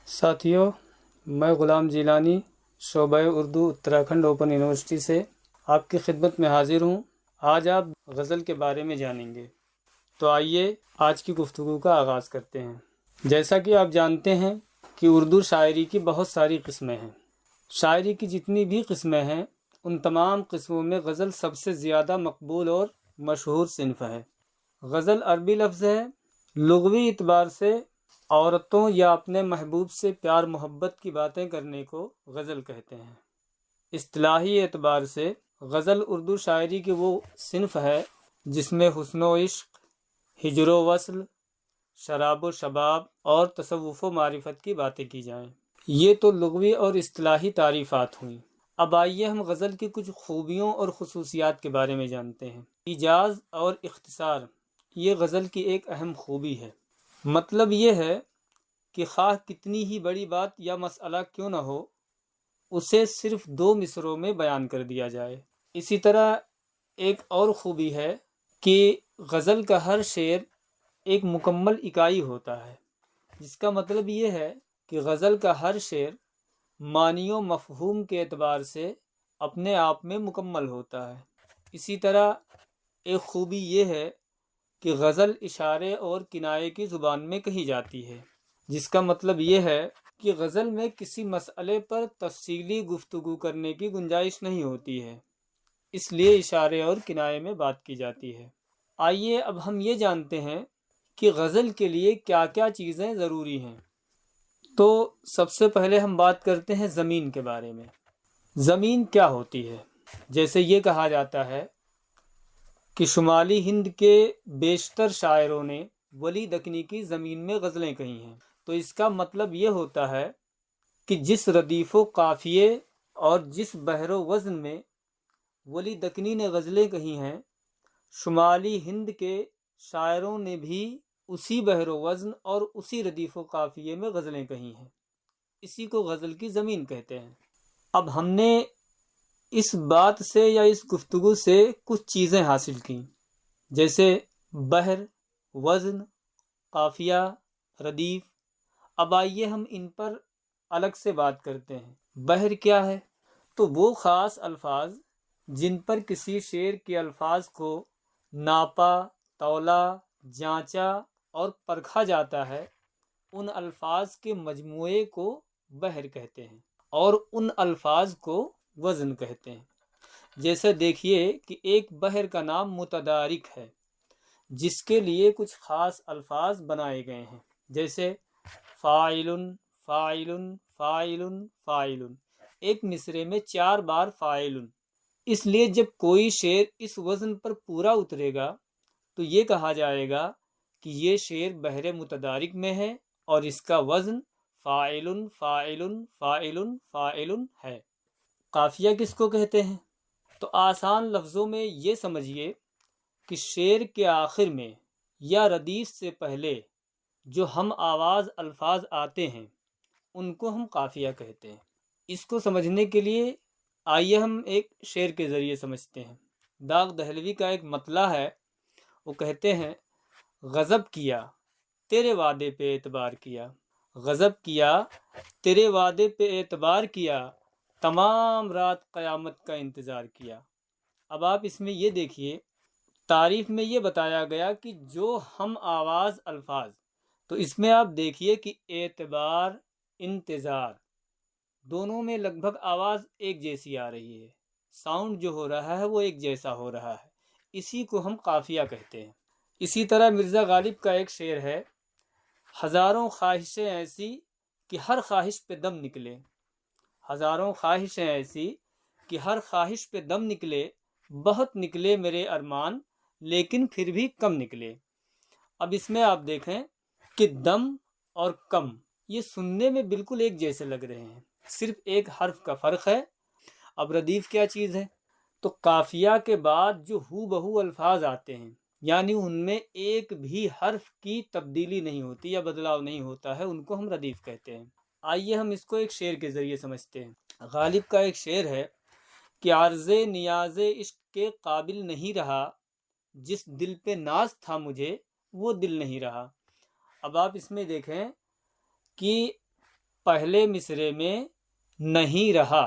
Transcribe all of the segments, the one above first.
ساتھیوں، میں غلام جیلانی شعبہ اردو اتراکھنڈ اوپن یونیورسٹی سے آپ کی خدمت میں حاضر ہوں۔ آج آپ غزل کے بارے میں جانیں گے، تو آئیے آج کی گفتگو کا آغاز کرتے ہیں۔ جیسا کہ آپ جانتے ہیں کہ اردو شاعری کی بہت ساری قسمیں ہیں۔ شاعری کی جتنی بھی قسمیں ہیں ان تمام قسموں میں غزل سب سے زیادہ مقبول اور مشہور صنف ہے۔ غزل عربی لفظ ہے، لغوی اعتبار سے عورتوں یا اپنے محبوب سے پیار محبت کی باتیں کرنے کو غزل کہتے ہیں۔ اصطلاحی اعتبار سے غزل اردو شاعری کی وہ صنف ہے جس میں حسن و عشق، ہجر و وصل، شراب و شباب اور تصوف و معرفت کی باتیں کی جائیں۔ یہ تو لغوی اور اصطلاحی تعریفات ہوئیں۔ اب آئیے ہم غزل کی کچھ خوبیوں اور خصوصیات کے بارے میں جانتے ہیں۔ ایجاز اور اختصار یہ غزل کی ایک اہم خوبی ہے۔ مطلب یہ ہے کہ خواہ کتنی ہی بڑی بات یا مسئلہ کیوں نہ ہو، اسے صرف 2 مصرعوں میں بیان کر دیا جائے۔ اسی طرح ایک اور خوبی ہے کہ غزل کا ہر شعر ایک مکمل اکائی ہوتا ہے، جس کا مطلب یہ ہے کہ غزل کا ہر شعر معنی و مفہوم کے اعتبار سے اپنے آپ میں مکمل ہوتا ہے۔ اسی طرح ایک خوبی یہ ہے کہ غزل اشارے اور کنایے کی زبان میں کہی جاتی ہے، جس کا مطلب یہ ہے کہ غزل میں کسی مسئلے پر تفصیلی گفتگو کرنے کی گنجائش نہیں ہوتی ہے، اس لیے اشارے اور کنایے میں بات کی جاتی ہے۔ آئیے اب ہم یہ جانتے ہیں کہ غزل کے لیے کیا کیا چیزیں ضروری ہیں۔ تو سب سے پہلے ہم بات کرتے ہیں زمین کے بارے میں۔ زمین کیا ہوتی ہے؟ جیسے یہ کہا جاتا ہے کہ شمالی ہند کے بیشتر شاعروں نے ولی دکنی کی زمین میں غزلیں کہی ہیں، تو اس کا مطلب یہ ہوتا ہے کہ جس ردیف و قافیے اور جس بحر و وزن میں ولی دکنی نے غزلیں کہی ہیں، شمالی ہند کے شاعروں نے بھی اسی بحر و وزن اور اسی ردیف و قافیے میں غزلیں کہی ہیں۔ اسی کو غزل کی زمین کہتے ہیں۔ اب ہم نے اس بات سے یا اس گفتگو سے کچھ چیزیں حاصل کی، جیسے بحر، وزن، قافیہ، ردیف۔ اب آئیے ہم ان پر الگ سے بات کرتے ہیں۔ بحر کیا ہے؟ تو وہ خاص الفاظ جن پر کسی شعر کے الفاظ کو ناپا، تولا، جانچا اور پرکھا جاتا ہے، ان الفاظ کے مجموعے کو بحر کہتے ہیں، اور ان الفاظ کو وزن کہتے ہیں۔ جیسے دیکھیے کہ ایک بحر کا نام متدارک ہے، جس کے لیے کچھ خاص الفاظ بنائے گئے ہیں، جیسے فاعل، فاعل، فاعل، فاعل۔ ایک مصرے میں 4 بار فاعل۔ اس لیے جب کوئی شعر اس وزن پر پورا اترے گا تو یہ کہا جائے گا کہ یہ شعر بحر متدارک میں ہے اور اس کا وزن فاعل، فاعل، فاعل، فاعل ہے۔ قافیہ کس کو کہتے ہیں؟ تو آسان لفظوں میں یہ سمجھیے کہ شعر کے آخر میں یا ردیف سے پہلے جو ہم آواز الفاظ آتے ہیں ان کو ہم قافیہ کہتے ہیں۔ اس کو سمجھنے کے لیے آئیے ہم ایک شعر کے ذریعے سمجھتے ہیں۔ داغ دہلوی کا ایک مطلع ہے، وہ کہتے ہیں: غضب کیا تیرے وعدے پہ اعتبار کیا، غضب کیا تیرے وعدے پہ اعتبار کیا، تمام رات قیامت کا انتظار کیا۔ اب آپ اس میں یہ دیکھیے، تعریف میں یہ بتایا گیا کہ جو ہم آواز الفاظ، تو اس میں آپ دیکھیے کہ اعتبار، انتظار، دونوں میں لگ بھگ آواز ایک جیسی آ رہی ہے، ساؤنڈ جو ہو رہا ہے وہ ایک جیسا ہو رہا ہے، اسی کو ہم قافیہ کہتے ہیں۔ اسی طرح مرزا غالب کا ایک شعر ہے: ہزاروں خواہشیں ایسی کہ ہر خواہش پہ دم نکلے، ہزاروں خواہشیں ایسی کہ ہر خواہش پہ دم نکلے، بہت نکلے میرے ارمان لیکن پھر بھی کم نکلے۔ اب اس میں آپ دیکھیں کہ دم اور کم یہ سننے میں بالکل ایک جیسے لگ رہے ہیں، صرف ایک حرف کا فرق ہے۔ اب ردیف کیا چیز ہے؟ تو قافیہ کے بعد جو ہو بہو الفاظ آتے ہیں، یعنی ان میں ایک بھی حرف کی تبدیلی نہیں ہوتی یا بدلاؤ نہیں ہوتا ہے، ان کو ہم ردیف کہتے ہیں۔ آئیے ہم اس کو ایک شعر کے ذریعے سمجھتے ہیں۔ غالب کا ایک شعر ہے کہ عرض نیاز عشق کے قابل نہیں رہا، جس دل پہ ناز تھا مجھے وہ دل نہیں رہا۔ اب آپ اس میں دیکھیں کہ پہلے مصرے میں نہیں رہا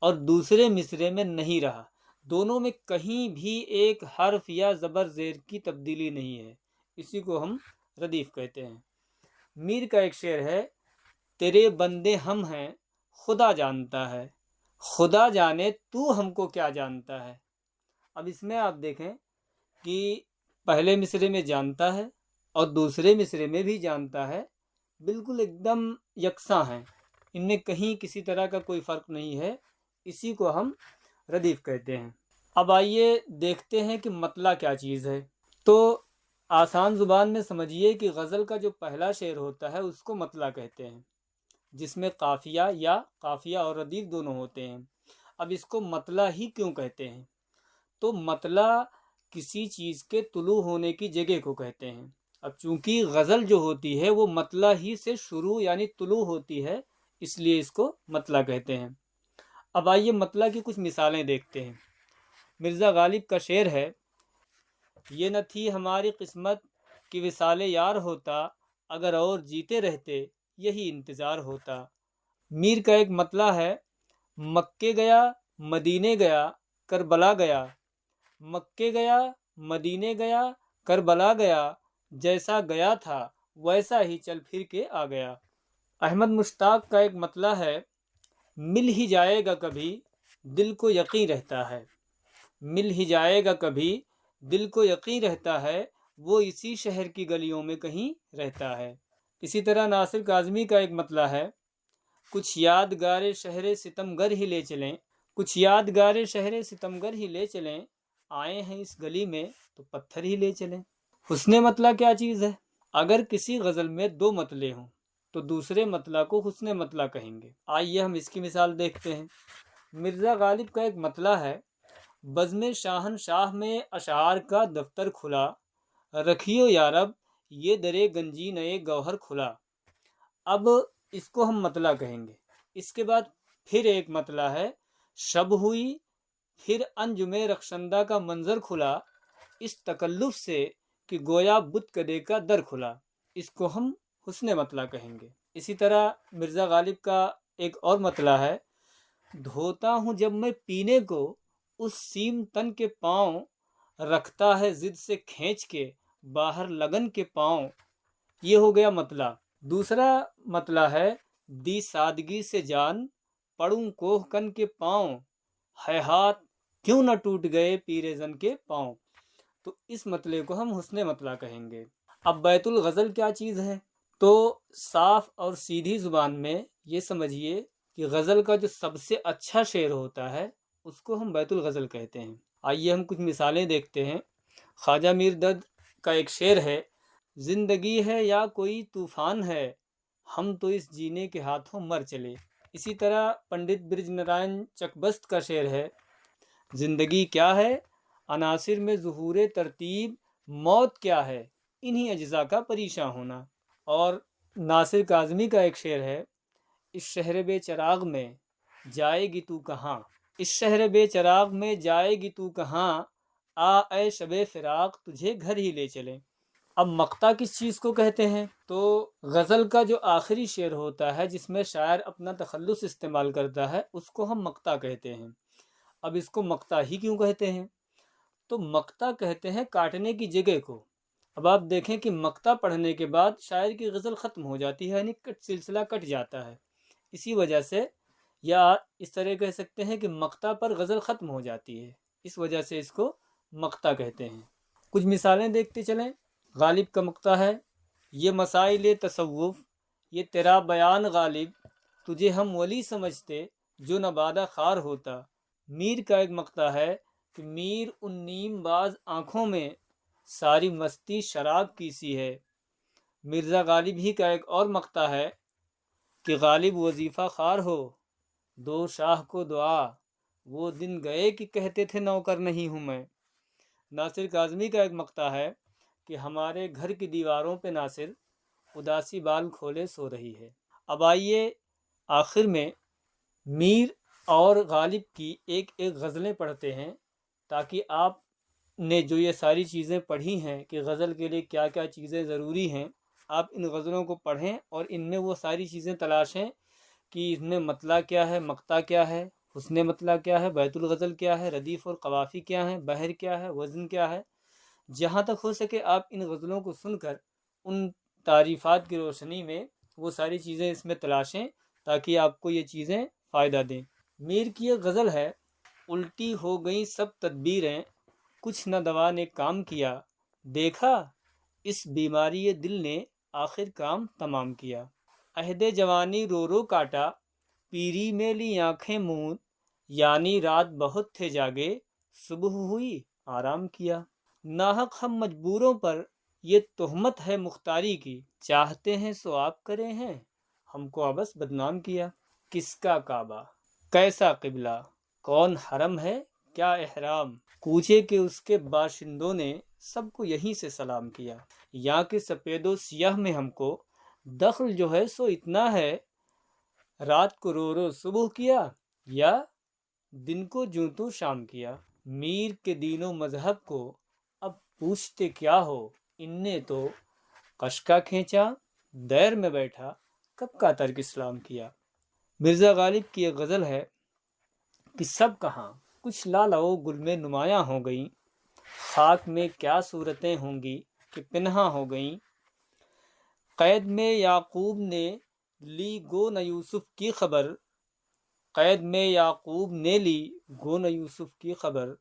اور دوسرے مصرے میں نہیں رہا، دونوں میں کہیں بھی ایک حرف یا زبر زیر کی تبدیلی نہیں ہے، اسی کو ہم ردیف کہتے ہیں۔ میر کا ایک شعر ہے، تیرے بندے ہم ہیں خدا جانتا ہے، خدا جانے تو ہم کو کیا جانتا ہے۔ اب اس میں آپ دیکھیں کہ پہلے مصرے میں جانتا ہے اور دوسرے مصرے میں بھی جانتا ہے، بالکل ایک دم یکساں ہیں، ان میں کہیں کسی طرح کا کوئی فرق نہیں ہے، اسی کو ہم ردیف کہتے ہیں۔ اب آئیے دیکھتے ہیں کہ مطلع کیا چیز ہے۔ تو آسان زبان میں سمجھیے کہ غزل کا جو پہلا شعر ہوتا ہے اس کو مطلع کہتے ہیں، جس میں قافیہ اور ردیف دونوں ہوتے ہیں۔ اب اس کو مطلع ہی کیوں کہتے ہیں؟ تو مطلع کسی چیز کے طلوع ہونے کی جگہ کو کہتے ہیں۔ اب چونکہ غزل جو ہوتی ہے وہ مطلع ہی سے شروع یعنی طلوع ہوتی ہے، اس لیے اس کو مطلع کہتے ہیں۔ اب آئیے مطلع کی کچھ مثالیں دیکھتے ہیں۔ مرزا غالب کا شعر ہے، یہ نہ تھی ہماری قسمت کہ وصال یار ہوتا، اگر اور جیتے رہتے یہی انتظار ہوتا۔ میر کا ایک مطلع ہے، مکے گیا مدینے گیا کربلا گیا، مکے گیا مدینے گیا کربلا گیا، جیسا گیا تھا ویسا ہی چل پھر کے آ گیا۔ احمد مشتاق کا ایک مطلع ہے، مل ہی جائے گا کبھی دل کو یقین رہتا ہے، مل ہی جائے گا کبھی دل کو یقین رہتا ہے، وہ اسی شہر کی گلیوں میں کہیں رہتا ہے۔ اسی طرح ناصر کاظمی کا ایک مطلع ہے، کچھ یادگار شہر ستمگر ہی لے چلیں، کچھ یادگار شہر ستمگر ہی لے چلیں، آئے ہیں اس گلی میں تو پتھر ہی لے چلیں۔ حسن مطلع کیا چیز ہے؟ اگر کسی غزل میں دو مطلع ہوں تو دوسرے مطلع کو حسن مطلع کہیں گے۔ آئیے ہم اس کی مثال دیکھتے ہیں۔ مرزا غالب کا ایک مطلع ہے، بزم شاہنشاہ میں اشعار کا دفتر کھلا، رکھیو یارب یہ درے گنجی نئے گوہر کھلا۔ اب اس کو ہم مطلع کہیں گے۔ اس کے بعد پھر ایک مطلع ہے، شب ہوئی پھر انجم رخشندہ کا منظر کھلا، اس تکلف سے کہ گویا بت کدے کا در کھلا، اس کو ہم حسن مطلع کہیں گے۔ اسی طرح مرزا غالب کا ایک اور مطلع ہے، دھوتا ہوں جب میں پینے کو اس سیم تن کے پاؤں، رکھتا ہے ضد سے کھینچ کے باہر لگن کے پاؤں۔ یہ ہو گیا مطلع۔ دوسرا مطلع ہے، دی سادگی سے جان پڑوں کوہ کن کے پاؤں، ہے ہاتھ کیوں نہ ٹوٹ گئے پیرے زن کے پاؤں۔ تو اس مطلع کو ہم حسن مطلع کہیں گے۔ اب بیت الغزل کیا چیز ہے؟ تو صاف اور سیدھی زبان میں یہ سمجھیے کہ غزل کا جو سب سے اچھا شعر ہوتا ہے اس کو ہم بیت الغزل کہتے ہیں۔ آئیے ہم کچھ مثالیں دیکھتے ہیں۔ خواجہ میر درد کا ایک شعر ہے، زندگی ہے یا کوئی طوفان ہے، ہم تو اس جینے کے ہاتھوں مر چلے۔ اسی طرح پنڈت برج نارائن چکبست کا شعر ہے، زندگی کیا ہے عناصر میں ظہور ترتیب، موت کیا ہے انہی اجزاء کا پریشاں ہونا۔ اور ناصر کاظمی کا ایک شعر ہے، اس شہر بے چراغ میں جائے گی تو کہاں، اس شہر بے چراغ میں جائے گی تو کہاں، آ اے شب فراق تجھے گھر ہی لے چلیں۔ اب مقطع کس چیز کو کہتے ہیں؟ تو غزل کا جو آخری شعر ہوتا ہے جس میں شاعر اپنا تخلص استعمال کرتا ہے اس کو ہم مقطع کہتے ہیں۔ اب اس کو مقطع ہی کیوں کہتے ہیں؟ تو مقطع کہتے ہیں کاٹنے کی جگہ کو۔ اب آپ دیکھیں کہ مقطع پڑھنے کے بعد شاعر کی غزل ختم ہو جاتی ہے، یعنی سلسلہ کٹ جاتا ہے، اسی وجہ سے، یا اس طرح کہہ سکتے ہیں کہ مقطع پر غزل ختم ہو جاتی ہے، اس وجہ سے اس کو مقطع کہتے ہیں۔ کچھ مثالیں دیکھتے چلیں۔ غالب کا مقطع ہے، یہ مسائل تصوف یہ تیرا بیان غالب، تجھے ہم ولی سمجھتے جو نبادہ خار ہوتا۔ میر کا ایک مقطع ہے کہ میر ان نیم باز آنکھوں میں ساری مستی شراب کی سی ہے۔ مرزا غالب ہی کا ایک اور مقطع ہے کہ غالب وظیفہ خوار ہو دو شاہ کو دعا، وہ دن گئے کہ کہتے تھے نوکر نہیں ہوں میں۔ ناصر کاظمی کا ایک مقطع ہے کہ ہمارے گھر کی دیواروں پہ ناصر اداسی بال کھولے سو رہی ہے۔ اب آئیے آخر میں میر اور غالب کی ایک ایک غزلیں پڑھتے ہیں، تاکہ آپ نے جو یہ ساری چیزیں پڑھی ہیں کہ غزل کے لیے کیا کیا چیزیں ضروری ہیں آپ ان غزلوں کو پڑھیں اور ان میں وہ ساری چیزیں تلاشیں کہ اس میں مطلع کیا ہے، مقطع کیا ہے، حسن مطلع کیا ہے، بیت الغزل کیا ہے، ردیف اور قوافی کیا ہیں، بحر کیا ہے، وزن کیا ہے۔ جہاں تک ہو سکے آپ ان غزلوں کو سن کر ان تعریفات کی روشنی میں وہ ساری چیزیں اس میں تلاشیں تاکہ آپ کو یہ چیزیں فائدہ دیں۔ میر کی یہ غزل ہے: الٹی ہو گئیں سب تدبیریں، کچھ نہ دوا نے کام کیا، دیکھا اس بیماری دل نے آخر کام تمام کیا۔ عہد جوانی رو رو کاٹا، پیری میں لی آنکھیں مون، یعنی رات بہت تھے جاگے، صبح ہوئی آرام کیا۔ ناحق ہم مجبوروں پر یہ تہمت ہے مختاری کی، چاہتے ہیں سو آپ کرے ہیں، ہم کو عبث بدنام کیا۔ کس کا کعبہ، کیسا قبلہ، کون حرم ہے، کیا احرام، کوچے کے اس کے باشندوں نے سب کو یہیں سے سلام کیا۔ یہاں کے سفید و سیاہ میں ہم کو دخل جو ہے سو اتنا ہے، رات کو رو رو صبح کیا یا دن کو جوں تو شام کیا۔ میر کے دین و مذہب کو اب پوچھتے کیا ہو، ان نے تو قشقہ کھینچا، دیر میں بیٹھا کب کا ترک اسلام کیا۔ مرزا غالب کی ایک غزل ہے کہ سب کہاں کچھ لالہ و گل میں نمایاں ہو گئیں، خاک میں کیا صورتیں ہوں گی کہ پنہاں ہو گئیں۔ قید میں یعقوب نے لی گو نہ یوسف کی خبر، قید میں یعقوب نے لی گو نہ یوسف کی خبر،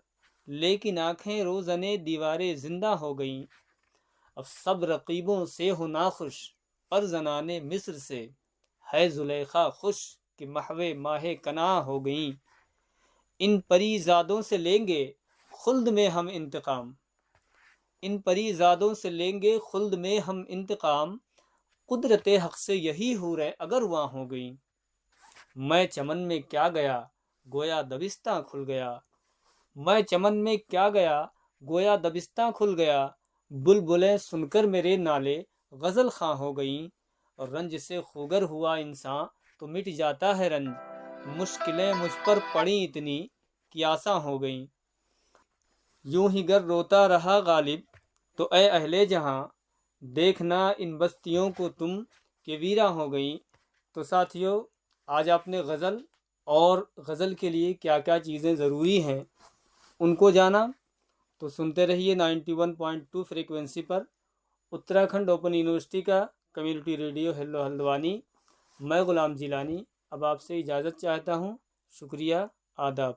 لیکن آنکھیں روزنے دیوارے زندہ ہو گئیں۔ اب سب رقیبوں سے ہو ناخوش، پر زنانے مصر سے ہے زلیخا خوش کہ محو ماہ کنعاں ہو گئیں۔ ان پری زادوں سے لیں گے خلد میں ہم انتقام، ان پری زادوں سے لیں گے خلد میں ہم انتقام، قدرت حق سے یہی حوریں اگر وہاں ہو گئیں۔ میں چمن میں کیا گیا گویا دبستاں کھل گیا، میں چمن میں کیا گیا گویا دبستاں کھل گیا، بلبلیں سن کر میرے نالے غزل خواں ہو گئیں۔ اور رنج سے خوگر ہوا انسان تو مٹ جاتا ہے رنج، مشکلیں مجھ پر پڑیں اتنی کہ آساں ہو گئیں۔ یوں ہی گر روتا رہا غالب تو اے اہل جہاں، دیکھنا ان بستیوں کو تم کہ ویراں ہو گئیں۔ تو ساتھیو، آج آپ نے غزل اور غزل کے لیے کیا کیا چیزیں ضروری ہیں ان کو جانا، تو سنتے رہیے 91.2 فریکوینسی پر اتراکھنڈ اوپن یونیورسٹی کا کمیونٹی ریڈیو ہیلو ہلدوانی۔ میں غلام جیلانی اب آپ سے اجازت چاہتا ہوں۔ شکریہ، آداب۔